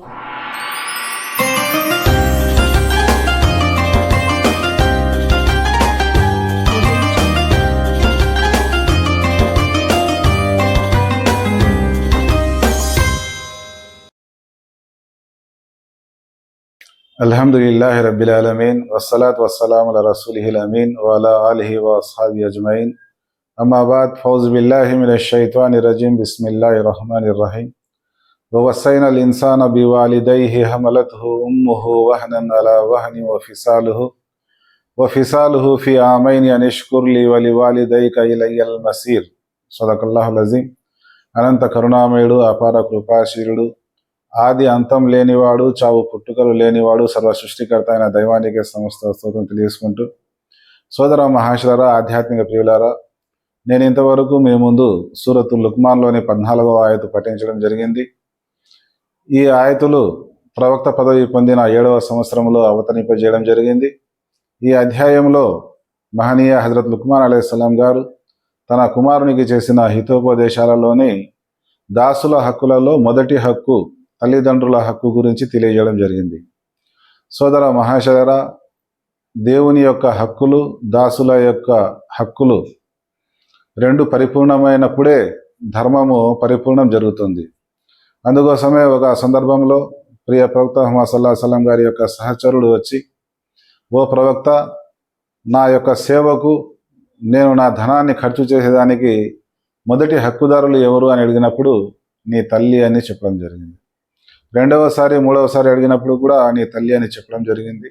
अल्हम्दुलिल्लाह रब्बिल आलमीन वस्सलातु वस्सलामु अला रसूलिहिल अमीन व अला आलिहि व अस्हाबिहि अजमईन अम्मा बाद फौज़ु बिल्लाहि मिनश शैतानिर रजीम बिस्मिल्लाहिर रहमानिर रहीम व वस्सैनल इंसाना बिवालिदैहि हमलतहु उम्मुहु वहनन अला वहनि व फिसालुहु फी आमैनि अन इश्कुर ली व लिवालिदैक इलैयल मसीर सदकल्लाहुल अज़ीम। అనంత కరుణామయుడు అపార కృపాశీలుడు ఆది అంతం లేనివాడు చావు పుట్టుకలు లేనివాడు సర్వ సృష్టికర్త అయిన దైవానికి సమస్త స్తోత్రం తెలియజేసుకుంటూ, సోదర మహాశులరా, ఆధ్యాత్మిక ప్రియులారా, నేను ఇంతవరకు మీ ముందు సూరతుల్ లుక్మాన్లోని 14వ ఆయతు పఠించడం జరిగింది. ఈ ఆయతులు ప్రవక్త పదవి పొందిన 7వ సంవత్సరంలో అవతరింపజేయడం జరిగింది. ఈ అధ్యాయంలో మహనీయ హజరత్ లుక్మాన్ అలైహిస్సలాం గారు తన కుమారునికి చేసిన హితోపదేశాలలోని దాసుల హక్కులలో మొదటి హక్కు తల్లిదండ్రుల హక్కు గురించి తెలియజేయడం జరిగింది. సోదర మహాశయరా, దేవుని యొక్క హక్కులు, దాసుల యొక్క హక్కులు రెండు పరిపూర్ణమైనప్పుడే ధర్మము పరిపూర్ణం జరుగుతుంది. అందుకోసమే ఒక సందర్భంలో ప్రియ ప్రవక్త ముహమ్మద్ సల్లల్లాహు అలైహి వసల్లం గారి యొక్క సహచరుడు వచ్చి, ఓ ప్రవక్త, నా యొక్క సేవకు నేను నా ధనాన్ని ఖర్చు చేసేదానికి మొదటి హక్కుదారులు ఎవరు అని అడిగినప్పుడు నీ తల్లి అని చెప్పడం జరిగింది. రెండవసారి మూడవసారి అడిగినప్పుడు కూడా నీ తల్లి అని చెప్పడం జరిగింది.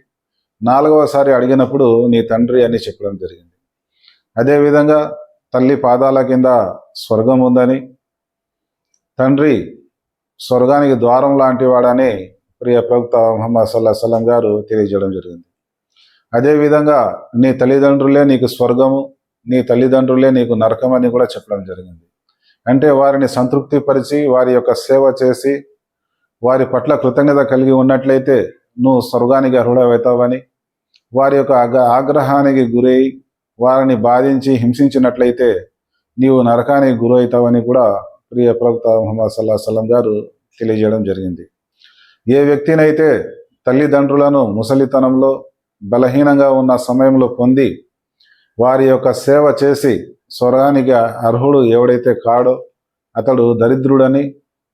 4వసారి అడిగినప్పుడు నీ తండ్రి అని చెప్పడం జరిగింది. అదేవిధంగా తల్లి పాదాల కింద స్వర్గం ఉందని, తండ్రి స్వర్గానికి ద్వారం లాంటి వాడని ప్రియ ప్రవక్త ముహమ్మద్ సల్లల్లాహు అలైహి వసల్లం గారు తెలియజేయడం జరిగింది. అదేవిధంగా నీ తల్లిదండ్రులే నీకు స్వర్గము, నీ తల్లిదండ్రులే నీకు నరకం అని కూడా చెప్పడం జరిగింది. అంటే వారిని సంతృప్తిపరిచి వారి యొక్క సేవ చేసి వారి పట్ల కృతజ్ఞత కలిగి ఉన్నట్లయితే నువ్వు స్వర్గానికి అర్హుడవుతావని, వారి యొక్క ఆగ్రహానికి గురై వారిని బాధించి హింసించినట్లయితే నీవు నరకానికి గురవుతావని కూడా ప్రియ ప్రవక్త ముహమ్మద్ సల్లల్లాహు అలైహి వసల్లం గారు తెలియజేయడం జరిగింది. ఏ వ్యక్తినైతే తల్లిదండ్రులను ముసలితనంలో బలహీనంగా ఉన్న సమయంలో పొంది వారి యొక్క సేవ చేసి స్వర్గానికి అర్హుడు ఎవడైతే కాడో అతడు దరిద్రుడని,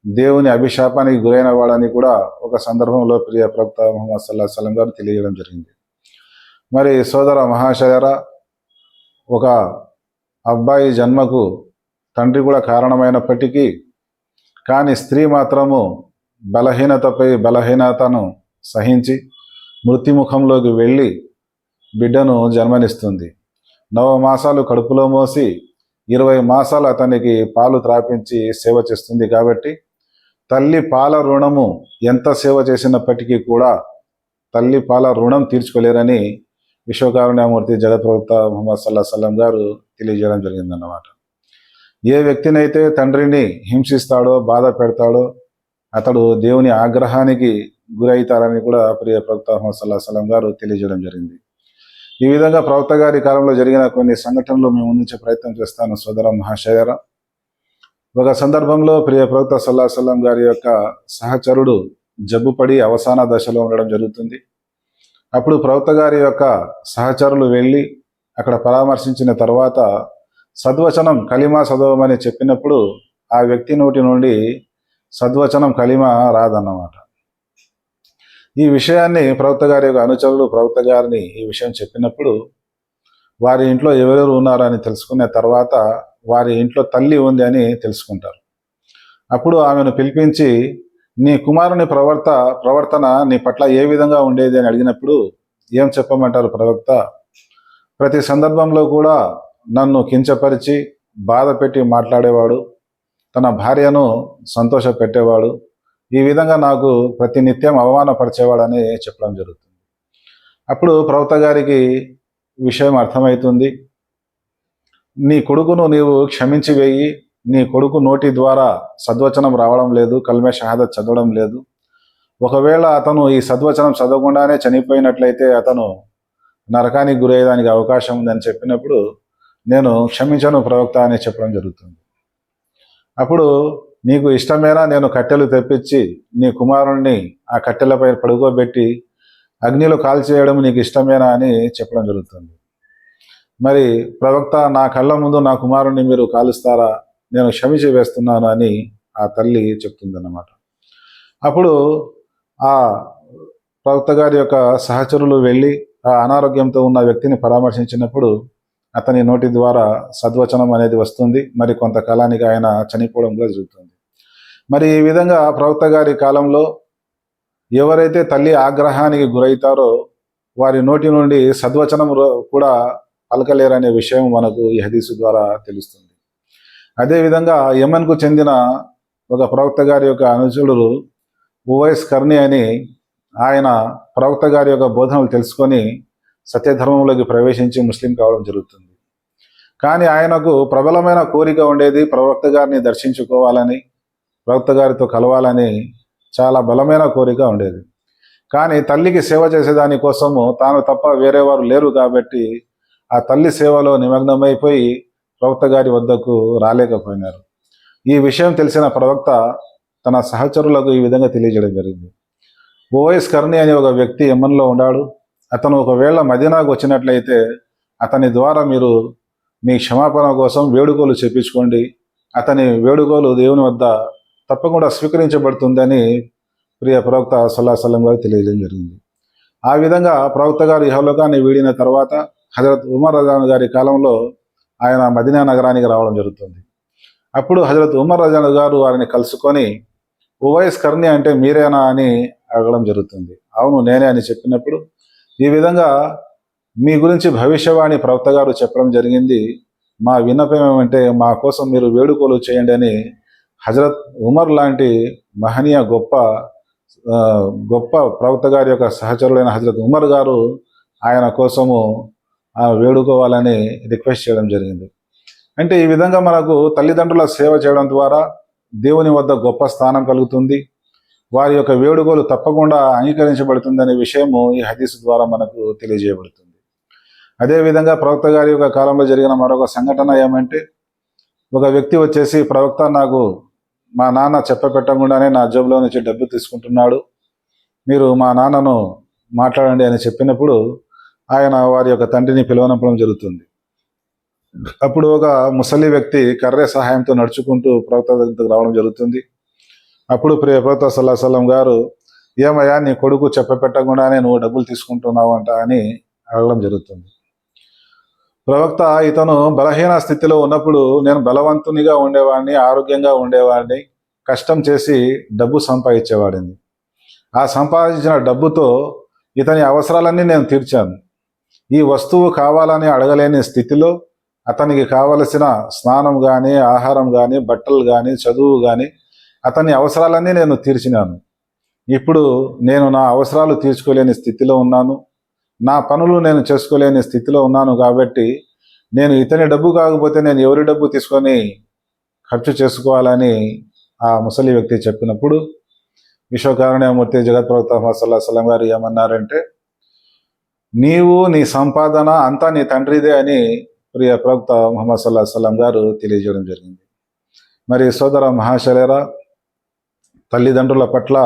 దేవుని అభిశాపానికి గురైన వాడని కూడా ఒక సందర్భంలో ప్రియ ప్రవక్త ముహమ్మద్ సల్లల్లాహు అలైహి వసల్లం గారు తెలియజేయడం జరిగింది. మరి సోదర మహాశయరా, ఒక అబ్బాయి జన్మకు తండ్రి కూడా కారణమైనప్పటికీ కానీ స్త్రీ మాత్రము బలహీనతపై బలహీనతను సహించి మృత్యుముఖంలోకి వెళ్ళి బిడ్డను జన్మనిస్తుంది. 9 మాసాలు కడుపులో మోసి 20 మాసాలు అతనికి పాలు త్రాపించి సేవ చేస్తుంది. కాబట్టి తల్లి పాల రుణము ఎంత సేవ చేసినప్పటికీ కూడా తల్లి పాల రుణం తీర్చుకోలేరని విశ్వకారుణ్యమూర్తి జగత్ప్రవక్త ముహమ్మద్ సల్లల్లాహు అలైహి వసల్లం గారు తెలియజేయడం జరిగిందన్నమాట. ఏ వ్యక్తినైతే తండ్రిని హింసిస్తాడో, బాధ పెడతాడో అతడు దేవుని ఆగ్రహానికి గురవుతారని కూడా ప్రియ ప్రవక్త ముహమ్మద్ సల్లల్లాహు అలైహి వసల్లం గారు తెలియజేయడం జరిగింది. ఈ విధంగా ప్రవక్త గారి కాలంలో జరిగిన కొన్ని సంఘటనలు మేము ముందుంచే ప్రయత్నం చేస్తాను. సోదర మహాశయరా, ఒక సందర్భంలో ప్రియ ప్రవక్త సల్లల్లాహు అలైహి వసల్లం గారి యొక్క సహచరుడు జబ్బుపడి అవసాన దశలో ఉండడం జరుగుతుంది. అప్పుడు ప్రవక్త గారి యొక్క సహచరులు వెళ్ళి అక్కడ పరామర్శించిన తర్వాత సద్వచనం కలిమా చదవమని చెప్పినప్పుడు ఆ వ్యక్తి నోటి నుండి సద్వచనం కలిమా రాదన్నమాట. ఈ విషయాన్ని ప్రవక్త గారి యొక్క అనుచరులు ప్రవక్త గారిని ఈ విషయం చెప్పినప్పుడు వారి ఇంట్లో ఎవరెవరు ఉన్నారని తెలుసుకున్న తర్వాత వారి ఇంట్లో తల్లి ఉంది అని తెలుసుకుంటారు. అప్పుడు ఆమెను పిలిపించి, నీ కుమారుని ప్రవర్తన నీ పట్ల ఏ విధంగా ఉండేది అని అడిగినప్పుడు ఏం చెప్పమంటారు ప్రవక్త? ప్రతి సందర్భంలో కూడా నన్ను కించపరిచి బాధ పెట్టి మాట్లాడేవాడు, తన భార్యను సంతోష పెట్టేవాడు, ఈ విధంగా నాకు ప్రతినిత్యం అవమానపరిచేవాడని చెప్పడం జరుగుతుంది. అప్పుడు ప్రవక్త గారికి విషయం అర్థమవుతుంది. నీ కొడుకును నీవు క్షమించి వేయి, నీ కొడుకు నోటి ద్వారా సద్వచనం రావడం లేదు, కల్మే షహాదత్ చదవడం లేదు. ఒకవేళ అతను ఈ సద్వచనం చదవకుండానే చనిపోయినట్లయితే అతను నరకానికి గురయ్యేదానికి అవకాశం ఉందని చెప్పినప్పుడు నేను క్షమించను ప్రవక్త అని చెప్పడం జరుగుతుంది. అప్పుడు నీకు ఇష్టమేనా నేను కట్టెలు తెప్పించి నీ కుమారుణ్ణి ఆ కట్టెలపై పడుకోబెట్టి అగ్నిలో కాల్చేయడం నీకు ఇష్టమేనా అని చెప్పడం జరుగుతుంది. మరి ప్రవక్త, నా కళ్ళ ముందు నా కుమారుణ్ణి మీరు కాలుస్తారా, నేను క్షమించి వేస్తున్నాను అని ఆ తల్లి చెప్తుందన్నమాట. అప్పుడు ఆ ప్రవక్త గారి యొక్క సహచరులు వెళ్ళి ఆ అనారోగ్యంతో ఉన్న వ్యక్తిని పరామర్శించినప్పుడు అతని నోటి ద్వారా సద్వచనం అనేది వస్తుంది. మరి కొంతకాలానికి ఆయన చనిపోవడం కూడా జరుగుతుంది. మరి ఈ విధంగా ప్రవక్త గారి కాలంలో ఎవరైతే తల్లి ఆగ్రహానికి గురవుతారో వారి నోటి నుండి సద్వచనం కూడా పలకలేరనే విషయం మనకు ఈ హదీసు ద్వారా తెలుస్తుంది. అదేవిధంగా యమన్కు చెందిన ఒక ప్రవక్త గారి యొక్క అనుచరుడు ఉవైస్ కర్ని అని ఆయన ప్రవక్త గారి యొక్క బోధనలు తెలుసుకొని సత్యధర్మంలోకి ప్రవేశించి ముస్లిం కావడం జరుగుతుంది. కానీ ఆయనకు ప్రబలమైన కోరిక ఉండేది, ప్రవక్త గారిని దర్శించుకోవాలని, ప్రవక్త గారితో కలవాలని చాలా బలమైన కోరిక ఉండేది. కానీ తల్లికి సేవ చేసేదాని కోసము తాను తప్ప వేరే వారు లేరు కాబట్టి ఆ తల్లి సేవలో నిమగ్నమైపోయి ప్రవక్త గారి వద్దకు రాలేకపోయినారు. ఈ విషయం తెలిసిన ప్రవక్త తన సహచరులకు ఈ విధంగా తెలియజేయడం జరిగింది. ఓవైస్ కర్ని అనే ఒక వ్యక్తి యమన్లో ఉన్నాడు. అతను ఒకవేళ మదీనాకు వచ్చినట్లయితే అతని ద్వారా మీరు మీ క్షమాపణ కోసం వేడుకోలు చెప్పించుకోండి. అతని వేడుకోలు దేవుని వద్ద తప్పకుండా స్వీకరించబడుతుందని ప్రియ ప్రవక్త సల్లల్లాహు అలైహి వసల్లం గారు తెలియజేయడం జరిగింది. ఆ విధంగా ప్రవక్త గారు ఇహలోకాన్ని వీడిన తర్వాత హజరత్ ఉమర్ రజాన్ గారి కాలంలో ఆయన మదీనా నగరానికి రావడం జరుగుతుంది. అప్పుడు హజరత్ ఉమర్ రజాన్ గారు వారిని కలుసుకొని ఉవైస్ కర్ని అంటే మీరేనా అని అడగడం జరుగుతుంది. అవును నేనే అని చెప్పినప్పుడు, ఈ విధంగా మీ గురించి భవిష్యవాణి ప్రవక్త గారు చెప్పడం జరిగింది, మా విన్నపం ఏమంటే మా కోసం మీరు వేడుకోలు చేయండి అని హజరత్ ఉమర్ లాంటి మహనీయ గొప్ప ప్రవక్త గారి యొక్క సహచరులైన హజరత్ ఉమర్ గారు ఆయన కోసము వేడుకోవాలని రిక్వెస్ట్ చేయడం జరిగింది. అంటే ఈ విధంగా మనకు తల్లిదండ్రుల సేవ చేయడం ద్వారా దేవుని వద్ద గొప్ప స్థానం కలుగుతుంది, వారి యొక్క వేడుకలు తప్పకుండా అంగీకరించబడుతుందనే విషయము ఈ హదీసు ద్వారా మనకు తెలియజేయబడుతుంది. అదేవిధంగా ప్రవక్త గారి యొక్క కాలంలో జరిగిన మరొక సంఘటన ఏమంటే, ఒక వ్యక్తి వచ్చేసి, ప్రవక్త నాకు మా నాన్న చెప్పపెట్టకుండానే నా జేబులో నుంచి డబ్బు తీసుకుంటున్నాడు, మీరు మా నాన్నను మాట్లాడండి అని చెప్పినప్పుడు ఆయన వారి యొక్క తండ్రిని పిలువనంపడం జరుగుతుంది. అప్పుడు ఒక ముసలి వ్యక్తి కర్రె సహాయంతో నడుచుకుంటూ ప్రవక్త దగ్గరకు రావడం జరుగుతుంది. అప్పుడు ప్రియ ప్రవక్త సల్లల్లాహు అలైహి వసల్లం గారు, ఏమయ్యా నీ కొడుకు చెప్పపెట్టకుండానే నువ్వు డబ్బులు తీసుకుంటున్నావు అంట అని అడగడం జరుగుతుంది. ప్రవక్త, ఇతను బలహీన స్థితిలో ఉన్నప్పుడు నేను బలవంతునిగా ఉండేవాడిని, ఆరోగ్యంగా ఉండేవాడిని, కష్టం చేసి డబ్బు సంపాదించేవాడిని. ఆ సంపాదించిన డబ్బుతో ఇతని అవసరాలన్నీ నేను తీర్చాను. ఈ వస్తువు కావాలని అడగలేని స్థితిలో అతనికి కావలసిన స్నానం కానీ, ఆహారం కానీ, బట్టలు కానీ, చదువు కానీ, అతని అవసరాలన్నీ నేను తీర్చినాను. ఇప్పుడు నేను నా అవసరాలు తీర్చుకోలేని స్థితిలో ఉన్నాను, నా పనులు నేను చేసుకోలేని స్థితిలో ఉన్నాను. కాబట్టి నేను ఇతని డబ్బు కాకపోతే నేను ఎవరి డబ్బు తీసుకొని ఖర్చు చేసుకోవాలని ఆ ముసలి వ్యక్తి చెప్పినప్పుడు విశ్వకారుణ్యమూర్తి జగత్ ప్రవక్త ముహమ్మద్ సల్లల్లాహు అలైహి వసల్లం గారు ఏమన్నారంటే, నీవు నీ సంపాదన అంతా నీ తండ్రిదే అని ప్రియ ప్రవక్త ముహమ్మద్ సల్లల్లాహు అలైహి వసల్లం గారు తెలియజేయడం జరిగింది. మరి సోదర మహాశయులారా, తల్లిదండ్రుల పట్ల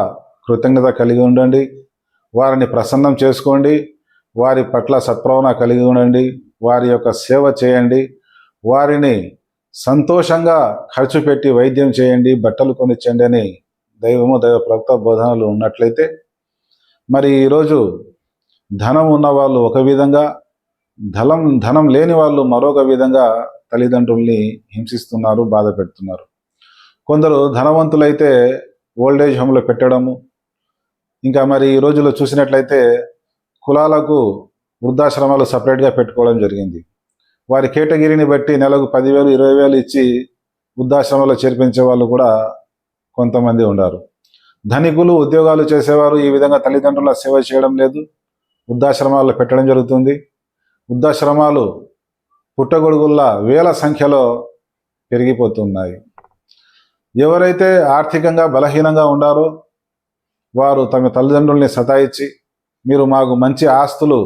కృతజ్ఞత కలిగి ఉండండి, వారిని ప్రసన్నం చేసుకోండి, వారి పట్ల సత్ప్రవణ కలిగి ఉండండి, వారి యొక్క సేవ చేయండి, వారిని సంతోషంగా ఖర్చు పెట్టి వైద్యం చేయండి, బట్టలు కొనిచ్చండి అని దైవ ప్రవక్త బోధనలు ఉన్నట్లయితే, మరి ఈరోజు ధనం ఉన్న వాళ్ళు ఒక విధంగా, ధనం లేని వాళ్ళు మరొక విధంగా తల్లిదండ్రుల్ని హింసిస్తున్నారు, బాధ పెడుతున్నారు. కొందరు ధనవంతులైతే ఓల్డేజ్ హోమ్లో పెట్టడము, ఇంకా మరి ఈ రోజుల్లో చూసినట్లయితే కులాలకు వృద్ధాశ్రమాలు సపరేట్గా పెట్టుకోవడం జరిగింది. వారి కేటగిరీని బట్టి నెలకు 10,000 20,000 ఇచ్చి వృద్ధాశ్రమాల్లో చేర్పించే వాళ్ళు కూడా కొంతమంది ఉన్నారు. ధనికులు ఉద్యోగాలు చేసేవారు ఈ విధంగా తల్లిదండ్రుల సేవ చేయడం లేదు, వృద్ధాశ్రమాల్లో పెట్టడం జరుగుతుంది. వృద్ధాశ్రమాలు పుట్టగొడుగుల్లా వేల సంఖ్యలో పెరిగిపోతున్నాయి. ఎవరైతే ఆర్థికంగా బలహీనంగా ఉండారో వారు తమ తల్లిదండ్రుల్ని సతాయించి, మీరు మాకు మంచి ఆస్తులు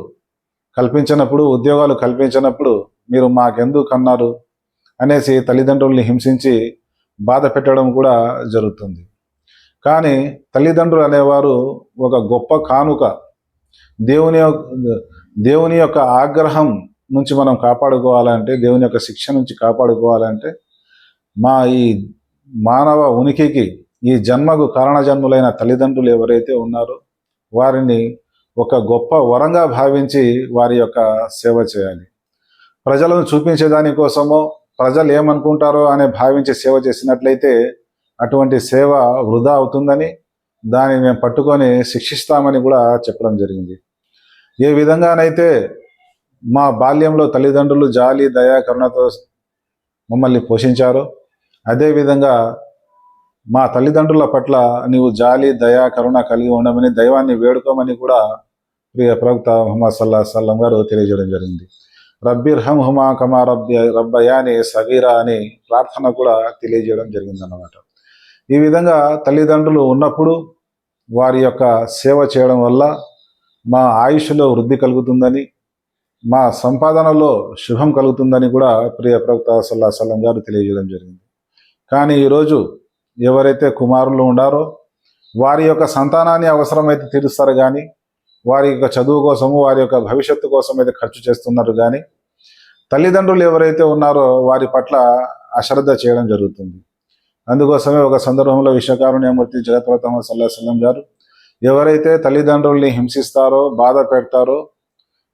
కల్పించినప్పుడు, ఉద్యోగాలు కల్పించినప్పుడు మీరు మాకెందుకు అన్నారు అనేసి తల్లిదండ్రుల్ని హింసించి బాధ పెట్టడం కూడా జరుగుతుంది. కానీ తల్లిదండ్రులు అనేవారు ఒక గొప్ప కానుక. దేవుని దేవుని యొక్క ఆగ్రహం నుంచి మనం కాపాడుకోవాలంటే, దేవుని యొక్క శిక్ష నుంచి కాపాడుకోవాలంటే, మా ఈ మానవ ఉనికికి ఈ జన్మకు కారణజన్ములైన తల్లిదండ్రులు ఎవరైతే ఉన్నారో వారిని ఒక గొప్ప వరంగా భావించి వారి యొక్క సేవ చేయాలి. ప్రజలను చూపించే దానికోసమో ప్రజలు ఏమనుకుంటారో అనే భావించి సేవ చేసినట్లయితే అటువంటి సేవ వృధా అవుతుందని, దాన్ని మేము పట్టుకొని శిక్షిస్తామని కూడా చెప్పడం జరిగింది. ఏ విధంగానైతే మా బాల్యంలో తల్లిదండ్రులు జాలి దయా కరుణతో మమ్మల్ని పోషించారో, అదేవిధంగా మా తల్లిదండ్రుల పట్ల నీవు జాలి దయా కరుణ కలిగి ఉండమని దైవాన్ని వేడుకోమని కూడా ప్రియ ప్రవక్త ముహమ్మద్ సల్లల్లాహు అలైహి వసల్లం గారు తెలియజేయడం జరిగింది. రబ్బిర్హమ్ హుమా కమా రబ్బయాని సగీరా అని ప్రార్థన కూడా తెలియజేయడం జరిగిందన్నమాట. ఈ విధంగా తల్లిదండ్రులు ఉన్నప్పుడు వారి యొక్క సేవ చేయడం వల్ల మా ఆయుష్లో వృద్ధి కలుగుతుందని, మా సంపాదనలో శుభం కలుగుతుందని కూడా ప్రియ ప్రవక్త సల్లల్లాహు అలైహి వసల్లం గారు తెలియజేయడం జరిగింది. కానీ ఈరోజు ఎవరైతే కుమారులు ఉండారో వారి యొక్క సంతానాన్ని అవసరమైతే తీరుస్తారు, కానీ వారి యొక్క చదువు కోసము వారి యొక్క భవిష్యత్తు కోసం అయితే ఖర్చు చేస్తున్నారు. కానీ తల్లిదండ్రులు ఎవరైతే ఉన్నారో వారి పట్ల అశ్రద్ధ చేయడం జరుగుతుంది. అందుకోసమే ఒక సందర్భంలో విశ్వకారుణ్యమూర్తి జగత్ప్రవక్త ముహమ్మద్ సల్లల్లాహు అలైహి వసల్లం గారు ఎవరైతే తల్లిదండ్రుల్ని హింసిస్తారో బాధ పెడతారో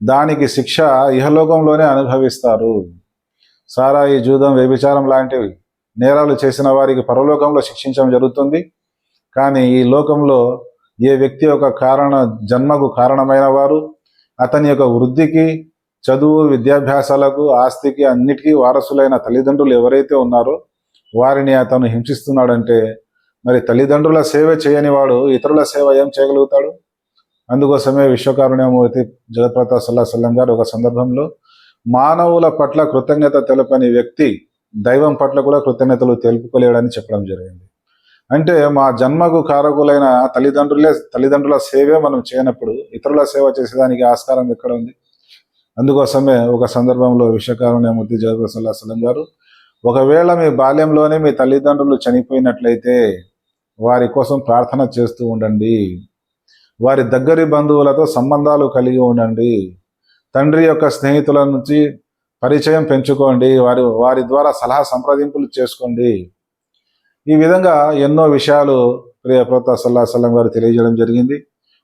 దానికి శిక్ష ఇహలోకంలోనే అనుభవిస్తారు. సారాయి జూదం వ్యభిచారం లాంటివి నేరాలు చేసిన వారికి పరలోకంలో శిక్షించడం జరుగుతుంది. కానీ ఈ లోకంలో ఏ వ్యక్తి యొక్క జన్మకు కారణమైన వారు అతని యొక్క వృద్ధికి చదువు విద్యాభ్యాసాలకు ఆస్తికి అన్నిటికీ వారసులైన తల్లిదండ్రులు ఎవరైతే ఉన్నారో వారిని అతను హింసిస్తున్నాడంటే మరి తల్లిదండ్రుల సేవ చేయని వాడు ఇతరుల సేవ ఏం చేయగలుగుతాడు? అందుకోసమే విశ్వకారుణ్యమూర్తి జగత్ప్రవక్త సల్లల్లాహు అలైహి వసల్లం గారు ఒక సందర్భంలో మానవుల పట్ల కృతజ్ఞత తెలపని వ్యక్తి దైవం పట్ల కూడా కృతజ్ఞతలు తెలుపుకోలేడని చెప్పడం జరిగింది. అంటే మా జన్మకు కారకులైన తల్లిదండ్రుల సేవే మనం చేయనప్పుడు ఇతరుల సేవ చేసేదానికి ఆస్కారం ఎక్కడ ఉంది? అందుకోసమే ఒక సందర్భంలో విశ్వకారుణ్యమూర్తి జగత్ప్రవక్త సల్లల్లాహు అలైహి వసల్లం గారు ఒకవేళ మీ బాల్యంలోనే మీ తల్లిదండ్రులు చనిపోయినట్లయితే వారి కోసం ప్రార్థన చేస్తూ ఉండండి, వారి దగ్గరి బంధువులతో సంబంధాలు కలిగి ఉండండి, తండ్రి యొక్క స్నేహితుల నుంచి పరిచయం పెంచుకోండి, వారి ద్వారా సలహా సంప్రదింపులు చేసుకోండి. ఈ విధంగా ఎన్నో విషయాలు ప్రియ ప్రవక్త సల్లల్లాహు అలైహి వసల్లం గారు తెలియజేయడం జరిగింది.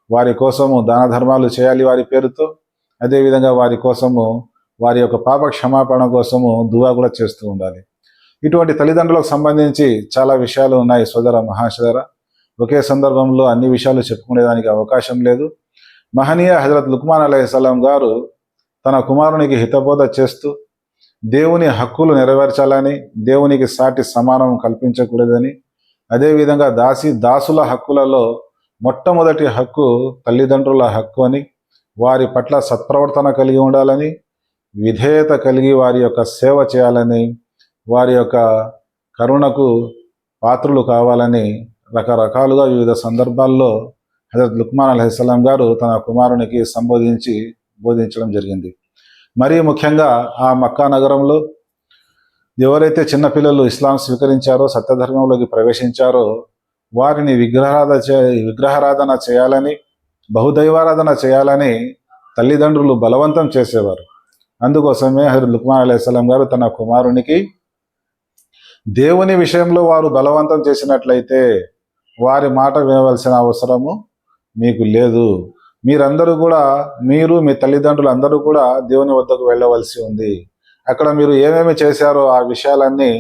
వారి కోసము దాన ధర్మాలు చేయాలి వారి పేరుతో, అదేవిధంగా వారి కోసము వారి యొక్క పాప క్షమాపణ కోసము దువా కూడా చేస్తూ ఉండాలి. ఇటువంటి తల్లిదండ్రులకు సంబంధించి చాలా విషయాలు ఉన్నాయి సోదర మహాశదర. ఒకే సందర్భంలో అన్ని విషయాలు చెప్పుకునేదానికి అవకాశం లేదు. మహనీయ హజరత్ లుక్మాన్ అలైహిస్సలాం గారు తన కుమారునికి హితబోధ చేస్తూ దేవుని హక్కులు నెరవేర్చాలని, దేవునికి సాటి సమానం కల్పించకూడదని, అదేవిధంగా దాసుల హక్కులలో మొట్టమొదటి హక్కు తల్లిదండ్రుల హక్కు అని, వారి పట్ల సత్ప్రవర్తన కలిగి ఉండాలని, విధేయత కలిగి వారి యొక్క సేవ చేయాలని, వారి యొక్క కరుణకు పాత్రులు కావాలని రకరకాలుగా వివిధ సందర్భాల్లో హజరత్ లుక్మాన్ అలైహిస్సలాం గారు తన కుమారునికి బోధించడం జరిగింది. మరీ ముఖ్యంగా ఆ మక్కా నగరంలో ఎవరైతే చిన్నపిల్లలు ఇస్లాం స్వీకరించారో, సత్యధర్మంలోకి ప్రవేశించారో వారిని విగ్రహారాధన చేయాలని, బహుదైవారాధన చేయాలని తల్లిదండ్రులు బలవంతం చేసేవారు. అందుకోసమే హజరత్ లుక్మాన్ అలైహిస్సలాం గారు తన కుమారునికి దేవుని విషయంలో వారు బలవంతం చేసినట్లయితే వారి మాట వినవలసిన అవసరము మీకు లేదు, మీరందరూ కూడా మీరు మీ తల్లిదండ్రులు అందరూ కూడా దేవుని వద్దకు వెళ్ళవలసి ఉంది. అక్కడ మీరు ఏమేమి చేశారో ఆ విషయాలన్నీ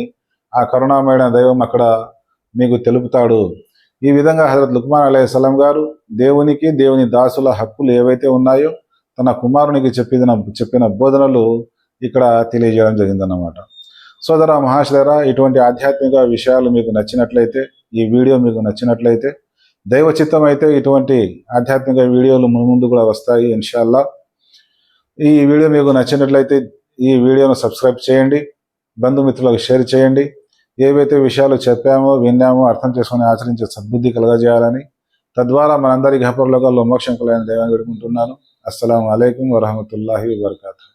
ఆ కరుణామయుడైన దైవం అక్కడ మీకు తెలుపుతాడు. ఈ విధంగా హజరత్ లుక్మాన్ అలైహిస్సలాం గారు దేవునికి దేవుని దాసుల హక్కులు ఏవైతే ఉన్నాయో తన కుమారునికి చెప్పిన బోధనలు ఇక్కడ తెలియజేయడం జరిగిందన్నమాట. సోదర మహాశదరా, ఇటువంటి ఆధ్యాత్మిక విషయాలు మీకు నచ్చినట్లయితే, ఈ వీడియో మీకు నచ్చినట్లయితే, దైవ చిత్తం అయితే ఇటువంటి ఆధ్యాత్మిక వీడియోలు ముందు కూడా వస్తాయి ఇన్షాల్లా. ఈ వీడియో మీకు నచ్చినట్లయితే ఈ వీడియోను సబ్స్క్రైబ్ చేయండి, బంధుమిత్రులకు షేర్ చేయండి. ఏవైతే విషయాలు చెప్పామో విన్నామో అర్థం చేసుకొని ఆచరించే సద్బుద్ధి కలగజేయాలని, తద్వారా మనందరి గహపరలోకాల్లో మోక్షం కలగని దైవాన్ని వేడుకుంటున్నాను. అస్సలాము అలైకుం వరహమతుల్లాహి వబర్కాతుహు.